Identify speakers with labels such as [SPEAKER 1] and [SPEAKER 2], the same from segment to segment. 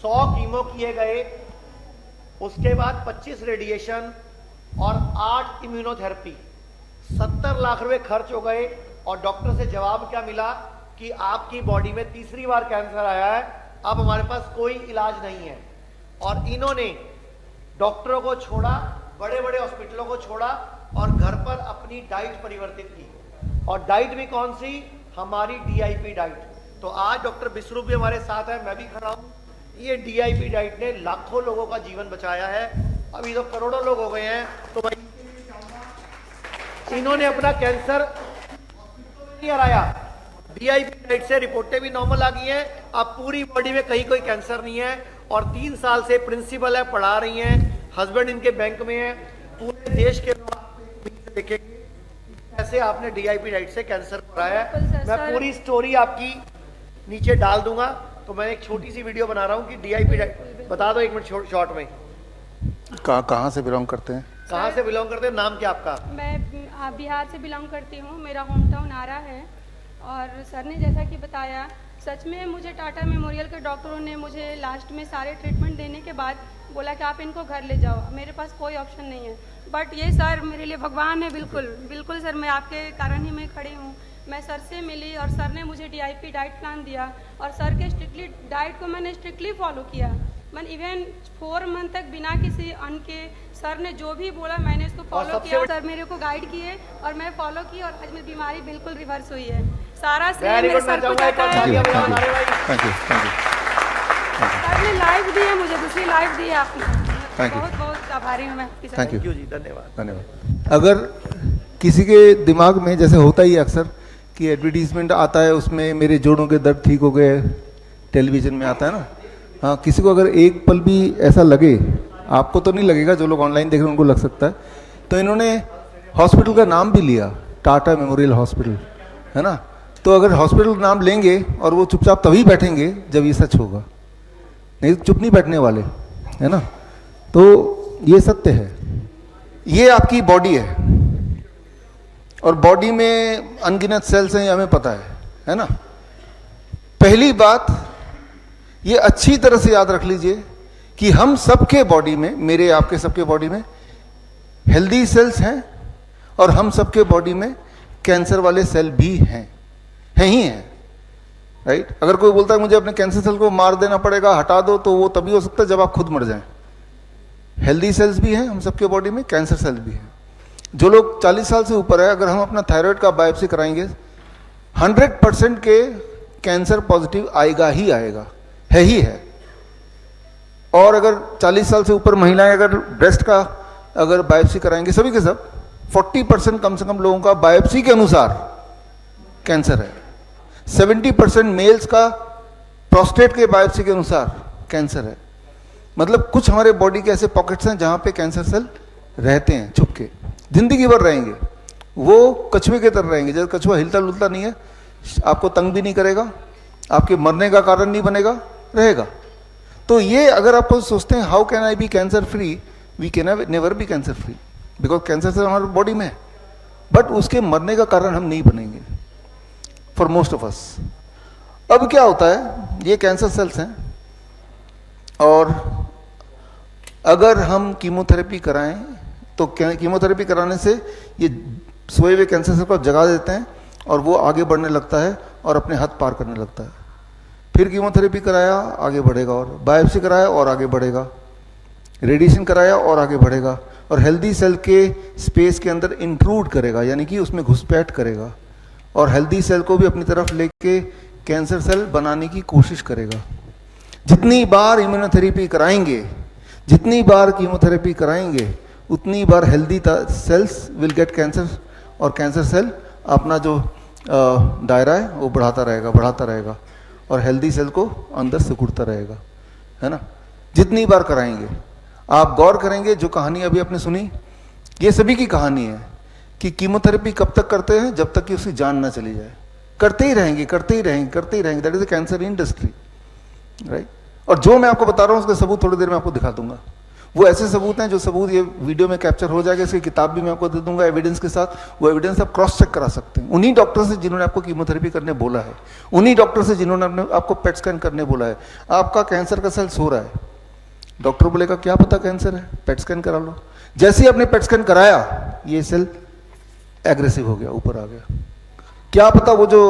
[SPEAKER 1] 100 chemo किए गए, उसके बाद 25 रेडिएशन और 8 इम्यूनोथेरेपी, 70 लाख रुपए खर्च हो गए। और डॉक्टर से जवाब क्या मिला कि आपकी बॉडी में तीसरी बार कैंसर आया है, अब हमारे पास कोई इलाज नहीं है। और इन्होंने डॉक्टरों को छोड़ा, बड़े बड़े हॉस्पिटलों को छोड़ा और घर पर अपनी डाइट परिवर्तित की। और डाइट भी कौन सी? हमारी DIP डाइट। तो आज डॉक्टर बिसरू भी हमारे साथ है, मैं भी खड़ा हूं। ये DIP डाइट ने लाखों लोगों का जीवन बचाया है, अभी तो करोड़ों लोग हो गए हैं। तो भाई इन्होंने अपना कैंसर नहीं हराया, DIP डाइट से रिपोर्टें भी नॉर्मल आ गई हैं, अब पूरी बॉडी में कहीं कोई कैंसर नहीं है। और 3 साल से प्रिंसिपल है, पढ़ा रही हैं, हस्बैंड इनके बैंक में है। पूरे देश के लोग देखेंगे कैसे आपने DIP डाइट से कैंसर को हराया है। मैं पूरी स्टोरी आपकी नीचे डाल दूंगा। तो मैं एक छोटी सी वीडियो बना रहा हूँ कि DIP डाइट बता दो 1 मिनट शॉर्ट में।
[SPEAKER 2] कहाँ से बिलोंग करते हैं?
[SPEAKER 1] कहाँ से बिलोंग करते हैं? नाम क्या आपका?
[SPEAKER 3] मैं बिहार से बिलोंग करती हूँ, मेरा होम टाउन आरा है। और सर ने जैसा कि बताया, सच में मुझे टाटा मेमोरियल के डॉक्टरों ने मुझे लास्ट में सारे ट्रीटमेंट देने के बाद बोला कि आप इनको घर ले जाओ, मेरे पास कोई ऑप्शन नहीं है। बट ये सर मेरे लिए भगवान है, बिल्कुल बिल्कुल सर, मैं आपके कारण ही मैं खड़ी हूँ। मैं सर से मिली और सर ने मुझे DIP डाइट प्लान दिया और सर के स्ट्रिक्टली डाइट को मैंने स्ट्रिक्टली फॉलो किया। मैं इवन 4 मंथ तक बिना किसी अन्न के सर ने जो भी बोला मैंने इसको फॉलो किया। सर मेरे को गाइड किए और मैं फॉलो की और आज मेरी बीमारी बिल्कुल रिवर्स हुई है। सारा श्रेय मेरे सर को जाता है। सर ने लाइफ दी है, मुझे दूसरी लाइफ दी है आपने। बहुत बहुत आभारी हूँ मैं आपकी।
[SPEAKER 2] थैंक यू
[SPEAKER 1] जी, धन्यवाद।
[SPEAKER 2] धन्यवाद। अगर किसी के दिमाग में जैसे होता ही अक्सर कि एडवर्टीजमेंट आता है, उसमें मेरे जोड़ों के दर्द ठीक हो गए, टेलीविजन में आता है ना, हाँ, किसी को अगर एक पल भी ऐसा लगे, आपको तो नहीं लगेगा, जो लोग ऑनलाइन देख रहे हैं उनको लग सकता है, तो इन्होंने हॉस्पिटल का नाम भी लिया, टाटा मेमोरियल हॉस्पिटल, है ना। तो अगर हॉस्पिटल नाम लेंगे और वो चुपचाप तभी बैठेंगे जब ये सच होगा, नहीं चुप नहीं बैठने वाले, है ना। तो ये सत्य है। ये आपकी बॉडी है और बॉडी में अनगिनत सेल्स हैं, ये हमें पता है ना। पहली बात ये अच्छी तरह से याद रख लीजिए कि हम सबके बॉडी में, मेरे आपके सबके बॉडी में हेल्दी सेल्स हैं और हम सबके बॉडी में कैंसर वाले सेल भी हैं ही हैं, राइट। अगर कोई बोलता है मुझे अपने कैंसर सेल को मार देना पड़ेगा, हटा दो, तो वो तभी हो सकता है जब आप खुद मर जाएं। हेल्दी सेल्स भी हैं हम सबके बॉडी में, कैंसर सेल्स भी हैं। जो लोग 40 साल से ऊपर है, अगर हम अपना थायराइड का बायोप्सी कराएंगे 100% के कैंसर पॉजिटिव आएगा ही आएगा, है ही है। और अगर 40 साल से ऊपर महिलाएं अगर ब्रेस्ट का अगर बायोप्सी कराएंगे, सभी के सब 40% कम से कम लोगों का बायोप्सी के अनुसार कैंसर है। 70% मेल्स का प्रोस्टेट के बायोप्सी के अनुसार कैंसर है। मतलब कुछ हमारे बॉडी के ऐसे पॉकेट्स हैं जहां पे कैंसर सेल रहते हैं छुप के, जिंदगी भर रहेंगे। वो कछुए की तरह रहेंगे, जब कछुआ हिलता डुलता नहीं है, आपको तंग भी नहीं करेगा, आपके मरने का कारण नहीं बनेगा, रहेगा। तो ये अगर आप सोचते हैं how can I be cancer free, we can never be cancer free, because cancer cell हमारे बॉडी में है, बट उसके मरने का कारण हम नहीं बनेंगे फॉर मोस्ट ऑफ अस। अब क्या होता है, ये कैंसर सेल्स हैं और अगर हम कीमोथेरेपी कराएं तो कीमोथेरेपी कराने से ये सोए हुए कैंसर सेल को जगा देते हैं और वो आगे बढ़ने लगता है और अपने हद पार करने लगता है। फिर कीमोथेरेपी कराया, आगे बढ़ेगा, और बायोप्सी कराया और आगे बढ़ेगा, रेडिएशन कराया और आगे बढ़ेगा, और हेल्दी सेल के स्पेस के अंदर इंट्रूड करेगा, यानी कि उसमें घुसपैठ करेगा, और हेल्दी सेल को भी अपनी तरफ लेके कैंसर सेल बनाने की कोशिश करेगा। जितनी बार इम्यूनोथेरेपी कराएंगे, जितनी बार कीमोथेरेपी कराएंगे, उतनी बार healthy cells will get cancer, और कैंसर सेल अपना जो दायरा है वो बढ़ाता रहेगा और हेल्दी सेल को अंदर सिकुड़ता रहेगा, है ना। जितनी बार कराएंगे, आप गौर करेंगे, जो कहानी अभी आपने सुनी, ये सभी की कहानी है कि कीमोथेरेपी कब तक करते हैं, जब तक कि उसकी जान ना चली जाए। करते ही रहेंगे, that is the cancer industry, right. और जो मैं आपको बता रहा हूँ उसके सबूत थोड़ी देर में आपको दिखा दूंगा। वो ऐसे सबूत हैं जो सबूत ये वीडियो में कैप्चर हो जाएगा, इसकी किताब भी मैं आपको दे दूंगा एविडेंस के साथ। वो एविडेंस आप क्रॉस चेक करा सकते हैं उन्हीं डॉक्टर से जिन्होंने आपको कीमोथेरेपी करने बोला है, उन्हीं डॉक्टर से जिन्होंने आपको पेट स्कैन करने बोला है। आपका कैंसर का सेल सो रहा है, डॉक्टर बोलेगा क्या पता कैंसर है, पेट स्कैन करा लो। जैसे ही आपने पेट स्कैन कराया ये सेल एग्रेसिव हो गया, ऊपर आ गया। क्या पता वो जो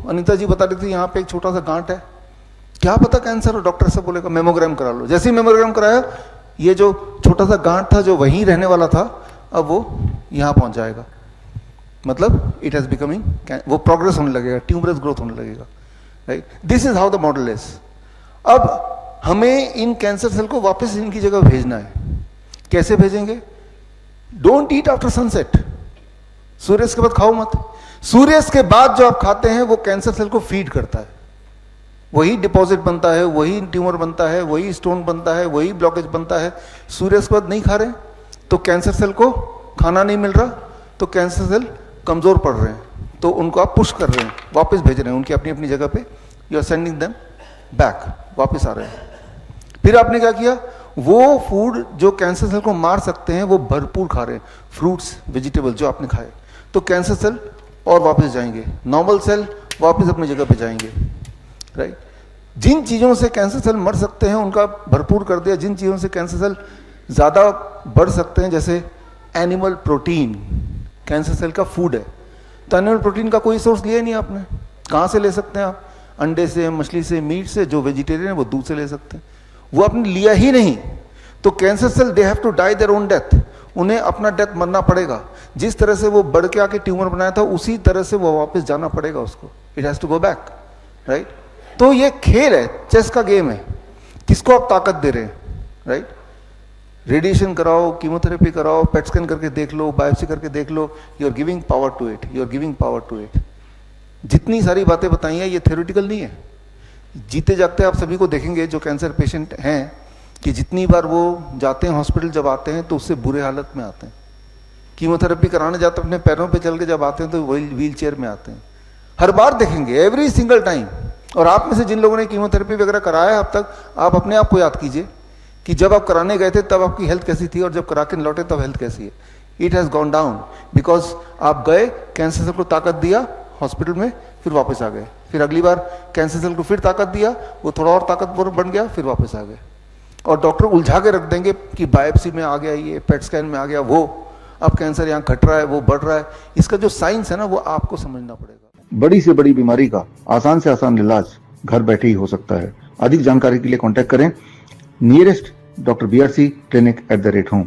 [SPEAKER 2] अनीता जी बता रही थी यहाँ पे एक छोटा सा गांठ है, क्या पता कैंसर हो, डॉक्टर से बोलेगा मेमोग्राम करा लो। जैसे ही मेमोग्राम कराया ये जो छोटा सा गांठ था जो वहीं रहने वाला था अब वो यहाँ पहुंच जाएगा, मतलब इट हैज बिकमिंग, वो प्रोग्रेस होने लगेगा, ट्यूमरस ग्रोथ होने लगेगा, right. This is how the model is. अब हमें इन कैंसर सेल को वापस इनकी जगह भेजना है। कैसे भेजेंगे? डोंट ईट आफ्टर सनसेट, सूर्यास्त के बाद खाओ मत। सूर्यास्त के बाद जो आप खाते हैं वो कैंसर सेल को फीड करता है, वही डिपॉजिट बनता है, वही ट्यूमर बनता है, वही स्टोन बनता है, वही ब्लॉकेज बनता है। सूर्यास्त के बाद नहीं खा रहे तो कैंसर सेल को खाना नहीं मिल रहा, तो कैंसर सेल कमजोर पड़ रहे हैं, तो उनको आप पुश कर रहे हैं, वापस भेज रहे हैं उनकी अपनी अपनी जगह पे, you are sending them back, वापस आ रहे हैं। फिर आपने क्या किया, वो फूड जो कैंसर सेल को मार सकते हैं वो भरपूर खा रहे हैं, फ्रूट्स वेजिटेबल जो आपने खाए, तो कैंसर सेल और वापस जाएंगे, नॉर्मल सेल वापस अपनी जगह पे जाएंगे, राइट। जिन चीज़ों से कैंसर सेल मर सकते हैं उनका भरपूर कर दिया, जिन चीज़ों से कैंसर सेल ज़्यादा बढ़ सकते हैं, जैसे एनिमल प्रोटीन कैंसर सेल का फूड है, तो एनिमल प्रोटीन का कोई सोर्स लिया ही नहीं आपने, कहाँ से ले सकते हैं आप? अंडे से, मछली से, मीट से। जो वेजिटेरियन है वो दूध से ले सकते हैं, वो आपने लिया ही नहीं, तो cancer cell they have to die their own death, उन्हें अपना डेथ मरना पड़ेगा। जिस तरह से वो बढ़ के आके ट्यूमर बनाया था उसी तरह से वो वापस जाना पड़ेगा उसको, it has to go back, right. तो ये खेल है, चेस का गेम है, किसको आप ताकत दे रहे हैं, राइट। रेडिएशन कराओ, कीमोथेरेपी कराओ, पेट स्कैन करके देख लो, बायोप्सी करके देख लो, you are giving power to it, you are giving power to it. जितनी सारी बातें बताई हैं ये थ्योरेटिकल नहीं है, जीते जागते आप सभी को देखेंगे जो कैंसर पेशेंट हैं कि जितनी बार वो जाते हैं हॉस्पिटल, जब आते हैं तो उससे बुरे हालत में आते हैं। कीमोथेरेपी कराने जाते हैं अपने पैरों पे चल के, जब आते हैं तो वही व्हील चेयर में आते हैं, हर बार देखेंगे, एवरी सिंगल टाइम। और आप में से जिन लोगों ने कीमोथेरेपी वगैरह कराया है अब तक, आप अपने आप को याद कीजिए कि जब आप कराने गए थे तब आपकी हेल्थ कैसी थी और जब करा के लौटे तब हेल्थ कैसी है। It has gone down because आप गए, कैंसर सेल को ताकत दिया हॉस्पिटल में, फिर वापस आ गए, फिर अगली बार कैंसर सेल को फिर ताकत दिया, वो थोड़ा और ताकतवर बन गया, फिर वापस आ गए। और डॉक्टर उलझा के रख देंगे कि बायोप्सी में आ गया, ये पेट स्कैन में आ गया, वो अब कैंसर यहाँ घट रहा है, वो बढ़ रहा है। इसका जो साइंस है ना वो आपको समझना पड़ेगा।
[SPEAKER 4] बड़ी से बड़ी बीमारी का आसान से आसान इलाज घर बैठे ही हो सकता है। अधिक जानकारी के लिए कांटेक्ट करें nearest doctor BRC clinic @home।